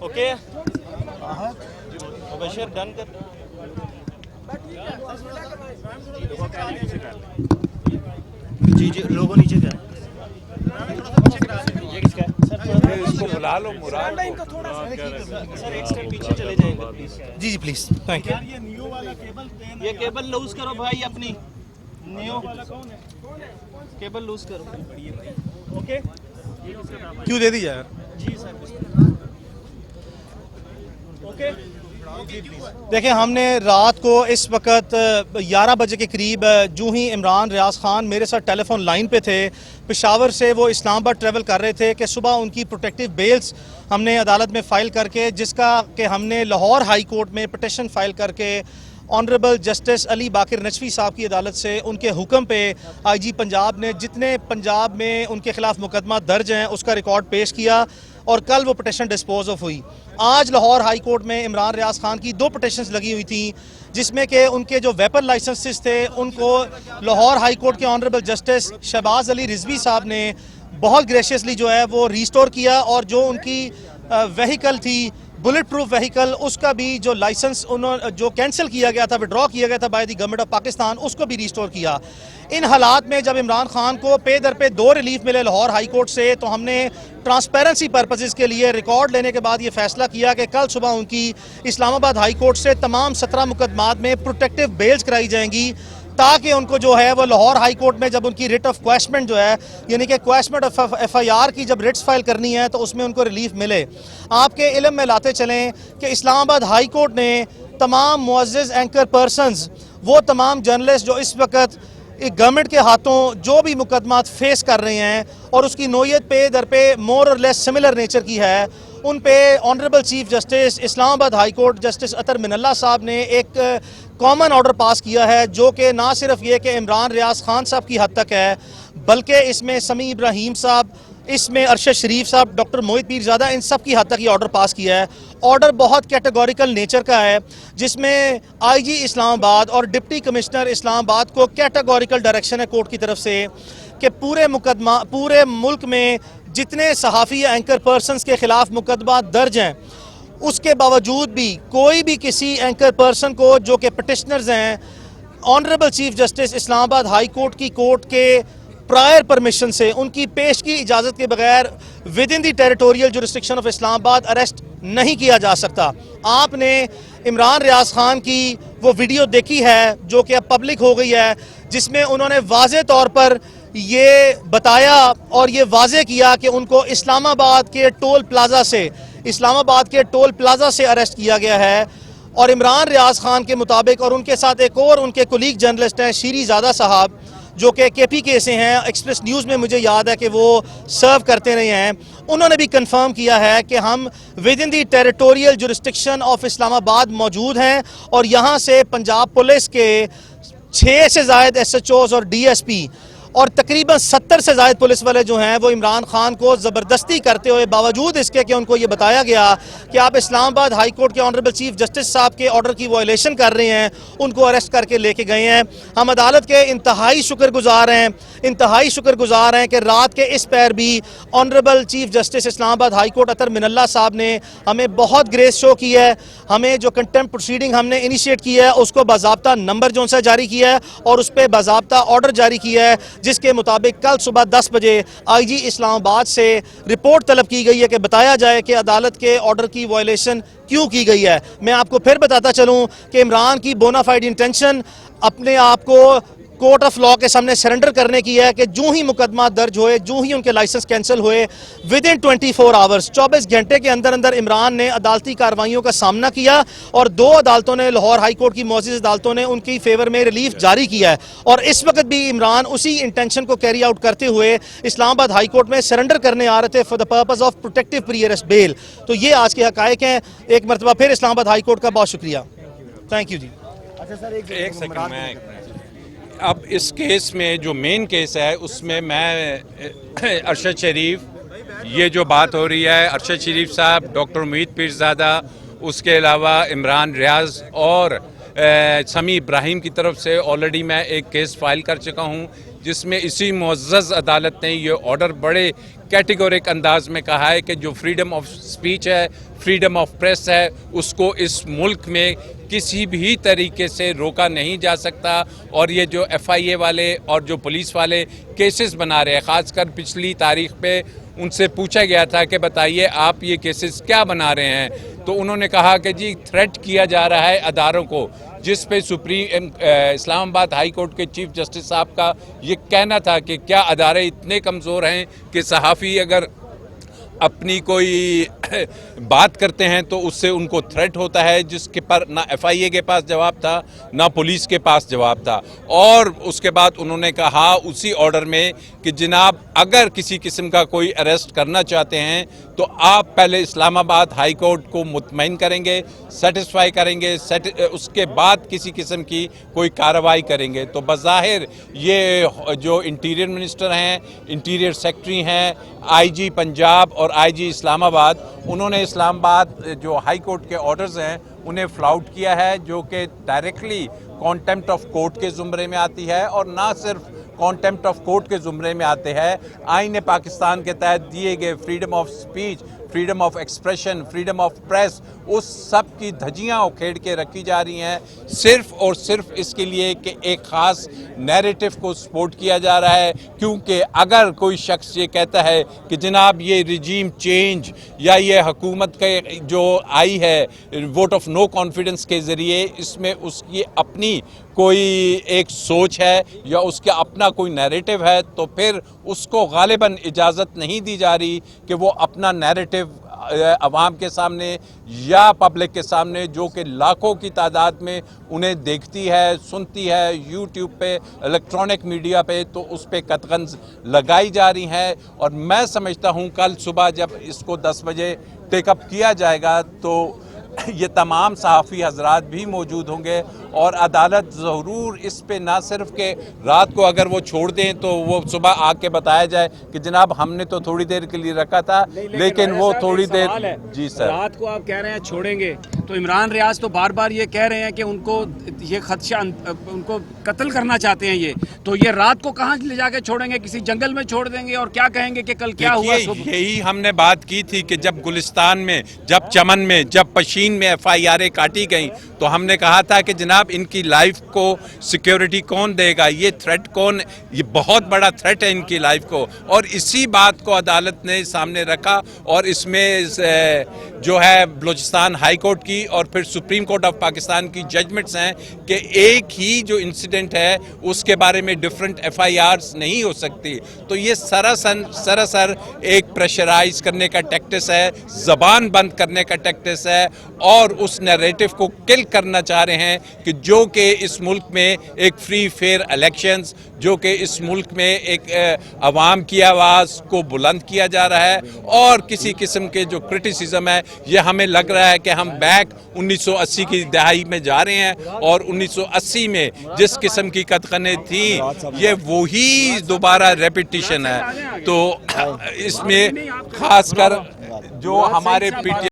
Okay Bashir done कर। जी जी लोगों नीचे जाए। ये किसका है सर? इसको बुला लो मुराद सर एक स्टेप पीछे चले जाएंगे प्लीज। जी जी प्लीज थैंक यू। ये केबल लूज करो भाई अपनी नियो केबल लूज करो। ओके क्यों दे दी यार? जी सर ओके। देखिए हमने रात को इस वक्त 11 बजे के करीब जो ही इमरान रियाज खान मेरे साथ टेलीफोन लाइन पे थे, पेशावर से वो इस्लामाबाद ट्रैवल कर रहे थे कि सुबह उनकी प्रोटेक्टिव बेल्स हमने अदालत में फ़ाइल करके, जिसका कि हमने लाहौर हाई कोर्ट में पटिशन फ़ाइल करके ऑनरेबल जस्टिस अली बाकर नचवी साहब की अदालत से उनके हुक्म पे IG पंजाब ने जितने पंजाब में उनके खिलाफ मुकदमा दर्ज हैं उसका रिकॉर्ड पेश किया और कल वो पटिशन डिस्पोज ऑफ हुई। आज लाहौर हाई कोर्ट में इमरान रियाज खान की 2 पटिशन्स लगी हुई थी, जिसमें कि उनके जो वेपन लाइसेंसेस थे उनको लाहौर हाई कोर्ट के ऑनरेबल जस्टिस शहबाज अली रिजवी साहब ने बहुत ग्रेशियसली जो है वो रिस्टोर किया और जो उनकी व्हीकल थी बुलेट प्रूफ व्हीकल उसका भी जो लाइसेंस उन्होंने जो कैंसिल किया गया था, विड्रॉ किया गया था by the government of Pakistan, उसको भी रिस्टोर किया। इन हालात में जब इमरान खान को पे दर पे 2 रिलीफ मिले लाहौर हाई कोर्ट से, तो हमने ट्रांसपेरेंसी पर्पसेस के लिए रिकॉर्ड लेने के बाद ये फैसला किया कि कल सुबह उनकी इस्लामाबाद हाई कोर्ट से तमाम 17 मुकदमात में प्रोटेक्टिव बेल्स कराई जाएंगी, ताकि उनको जो है वो लाहौर हाई कोर्ट में जब उनकी रिट ऑफ क्वेश्चमेंट जो है यानी कि क्वेश्चमेंट ऑफ FIR की जब रिट्स फाइल करनी है तो उसमें उनको रिलीफ मिले। आपके इल्म में लाते चलें कि इस्लामाबाद हाई कोर्ट ने तमाम मुअज़्ज़िज़ एंकर पर्सनस, वो तमाम जर्नलिस्ट जो इस वक्त गवर्नमेंट के हाथों जो भी मुकदमात फेस कर रहे हैं और उसकी नोयत पे दर पे मोर और लेस सिमिलर नेचर की है, उन पे honourable chief justice Islamabad high court justice Athar Minallah साहब ने एक कॉमन ऑर्डर पास किया है, जो कि ना सिर्फ ये कि इमरान रियाज खान साहब की हद तक है, बल्कि इसमें समी इब्राहिम साहब, इसमें अरशद शरीफ साहब, डॉक्टर मोहित पीरज़ादा, इन सब की हद तक ये ऑर्डर पास किया है। ऑर्डर बहुत कैटेगोरिकल नेचर का है, जिसमें IG इस्लामाबाद और डिप्टी कमिश्नर इस्लामाबाद को कैटेगोरिकल डायरेक्शन है कोर्ट की तरफ से कि पूरे मुल्क में जितने सहाफ़ी एंकर पर्सनस के ख़िलाफ़ मुकदमा दर्ज हैं, उसके बावजूद भी कोई भी किसी एंकर पर्सन को जो कि पटिशनर्स हैं, honourable chief justice Islamabad high court की कोर्ट के प्रायर परमिशन से उनकी पेश की इजाज़त के बगैर with in the territorial jurisdiction of Islamabad arrest नहीं किया जा सकता। आपने इमरान रियाज खान की वो वीडियो देखी है जो कि अब पब्लिक हो गई है, जिसमें उन्होंने वाज़े तौर पर ये बताया और ये वाज़े किया कि उनको इस्लामाबाद के टोल प्लाजा से अरेस्ट किया गया है। और इमरान रियाज खान के मुताबिक और उनके साथ एक और उनके कोलीग जर्नलिस्ट हैं शीरीज़ादा साहब, जो कि KPK से हैं, एक्सप्रेस न्यूज़ में मुझे याद है कि वो सर्व करते रहे हैं, उन्होंने भी कंफर्म किया है कि हम with in the territorial jurisdiction of Islamabad मौजूद हैं और यहाँ से पंजाब पुलिस के 6 से ज़ायद SHOs और DSP और तकरीबन 70 से ज़ायद पुलिस वाले जो हैं वो इमरान खान को ज़बरदस्ती करते हुए, बावजूद इसके कि उनको ये बताया गया कि आप इस्लामाबाद हाई कोर्ट के ऑनरेबल चीफ जस्टिस साहब के ऑर्डर की वायलेशन कर रहे हैं, उनको अरेस्ट करके लेके गए हैं। हम अदालत के इंतहाई शुक्रगुजार हैं कि रात के इस पैर भी honourable chief justice Islamabad high court Athar Minallah साहब ने हमें बहुत ग्रेस शो की है। हमें जो कंटेम्प्ट प्रोसीडिंग हमने इनिशिएट किया है उसको बाज़ाब्ता नंबर जो सा जारी किया है और उस पर बाज़ाब्ता ऑर्डर जारी किया है, जिसके मुताबिक कल सुबह 10 बजे IG इस्लामाबाद से रिपोर्ट तलब की गई है कि बताया जाए कि अदालत के ऑर्डर की वायलेशन क्यों की गई है। मैं आपको फिर बताता चलूं कि इमरान की बोनाफाइड इंटेंशन अपने आप को कोर्ट ऑफ लॉ के सामने सरेंडर करने की है कि जो ही मुकदमा दर्ज हुए, जो ही उनके लाइसेंस कैंसिल हुए, विद इन 24 आवर्स 24 घंटे के अंदर अंदर इमरान ने अदालती कार्रवाइयों का सामना किया और 2 अदालतों ने, लाहौर हाई कोर्ट की मौजूद अदालतों ने उनकी फेवर में रिलीफ जारी किया है और इस वक्त भी इमरान उसी इंटेंशन को कैरी आउट करते हुए इस्लामाबाद हाई कोर्ट में सरेंडर करने आ रहे थे for the purpose of protective pre arrest bell. तो ये आज के हकायक हैं। एक मरतबा फिर इस्लामाबाद हाई कोर्ट का बहुत शुक्रिया। थैंक यू जी। अच्छा सर, एक सेकंड में अब इस केस में जो मेन केस है उसमें मैं अरशद शरीफ, ये जो बात हो रही है, अरशद शरीफ साहब, डॉक्टर मोहित पीरज़ादा, उसके अलावा इमरान रियाज और समी इब्राहिम की तरफ से ऑलरेडी मैं एक केस फाइल कर चुका हूँ, जिसमें इसी मुअज़्ज़ज़ अदालत ने ये ऑर्डर बड़े कैटेगोरिक अंदाज में कहा है कि जो फ्रीडम ऑफ स्पीच है, फ्रीडम ऑफ प्रेस है, उसको इस मुल्क में किसी भी तरीके से रोका नहीं जा सकता। और ये जो FIA वाले और जो पुलिस वाले केसेस बना रहे हैं, ख़ासकर पिछली तारीख पे उनसे पूछा गया था कि बताइए आप ये केसेस क्या बना रहे हैं, तो उन्होंने कहा कि जी थ्रेट किया जा रहा है अदारों को, जिस पे इस्लामाबाद हाई कोर्ट के चीफ जस्टिस साहब का ये कहना था कि क्या अदारे इतने कमज़ोर हैं कि सहाफ़ी अगर अपनी कोई बात करते हैं तो उससे उनको थ्रेट होता है, जिसके पर ना FIA के पास जवाब था ना पुलिस के पास जवाब था। और उसके बाद उन्होंने कहा उसी ऑर्डर में कि जनाब अगर किसी किस्म का कोई अरेस्ट करना चाहते हैं तो आप पहले इस्लामाबाद हाई कोर्ट को मुतमईन करेंगे, सेटिस्फाई करेंगे, उसके बाद किसी किस्म की कोई कार्रवाई करेंगे। तो बज़ाहिर ये जो इंटीरियर मिनिस्टर हैं, इंटीरियर सेक्रेटरी हैं, IG पंजाब और IG इस्लामाबाद, उन्होंने इस्लामाबाद जो हाई कोर्ट के ऑर्डर्स हैं उन्हें फ्लाउट किया है, जो कि डायरेक्टली कॉन्टेम्प्ट ऑफ कोर्ट के ज़ुमरे में आती है। और ना सिर्फ कॉन्टेम्प्ट ऑफ कोर्ट के ज़ुमरे में आते हैं, आईन पाकिस्तान के तहत दिए गए freedom of speech, freedom of expression, freedom of press, उस सब की धज्जियाँ उखेड़ के रखी जा रही हैं, सिर्फ़ और सिर्फ इसके लिए कि एक ख़ास नैरेटिव को सपोर्ट किया जा रहा है। क्योंकि अगर कोई शख्स ये कहता है कि जनाब ये रिजीम चेंज या ये हुकूमत के जो आई है वोट ऑफ नो कॉन्फिडेंस के ज़रिए, इसमें उसकी अपनी कोई एक सोच है या उसका अपना कोई नैरेटिव है, तो फिर उसको गालिबन इजाज़त नहीं दी जा रही कि वो अपना नैरेटिव अवाम के सामने या पब्लिक के सामने, जो कि लाखों की तादाद में उन्हें देखती है, सुनती है, यूट्यूब पे, इलेक्ट्रॉनिक मीडिया पे, तो उस पर कतगंज लगाई जा रही हैं। और मैं समझता हूँ कल सुबह जब इसको 10 बजे टेकअप किया जाएगा तो ये तमाम सहाफ़ी हजरात भी मौजूद होंगे और अदालत ज़रूर इस पे ना सिर्फ के रात को अगर वो छोड़ दें तो वो सुबह आके बताया जाए कि जनाब हमने तो थोड़ी देर के लिए रखा था, लेकिन वो थोड़ी देर। जी सर, रात को आप कह रहे हैं छोड़ेंगे, तो इमरान रियाज तो बार बार ये कह रहे हैं कि उनको ये खदशा, उनको कत्ल करना चाहते हैं ये, तो ये रात को कहाँ ले जाके छोड़ेंगे? किसी जंगल में छोड़ देंगे और क्या कहेंगे कि कल क्या हुआ? यही हमने बात की थी कि जब गुलिस्तान में, जब चमन में, जब पशीन में FIR काटी गई तो हमने कहा था कि जनाब इनकी लाइफ को सिक्योरिटी कौन देगा, ये थ्रेट कौन, ये बहुत बड़ा थ्रेट है इनकी लाइफ को। और इसी बात को अदालत ने सामने रखा और इसमें जो है बलूचिस्तान हाई कोर्ट की और फिर सुप्रीम कोर्ट ऑफ पाकिस्तान की जजमेंट्स हैं कि एक ही जो इंसिडेंट है उसके बारे में डिफरेंट FIRs नहीं हो सकती। तो ये सरासर एक प्रेशराइज करने का टैक्टिस है, ज़बान बंद करने का टैक्टिस है और उस नैरेटिव को किल करना चाह रहे हैं कि जो कि इस मुल्क में एक फ्री फेयर इलेक्शंस, जो कि इस मुल्क में एक अवाम की आवाज़ को बुलंद किया जा रहा है। और किसी किस्म के जो क्रिटिसिज्म है, ये हमें लग रहा है कि हम बैक 1980 की दहाई में जा रहे हैं और 1980 में जिस किस्म की कतकने थी ये वही दोबारा रेपिटिशन है। तो इसमें खासकर जो हमारे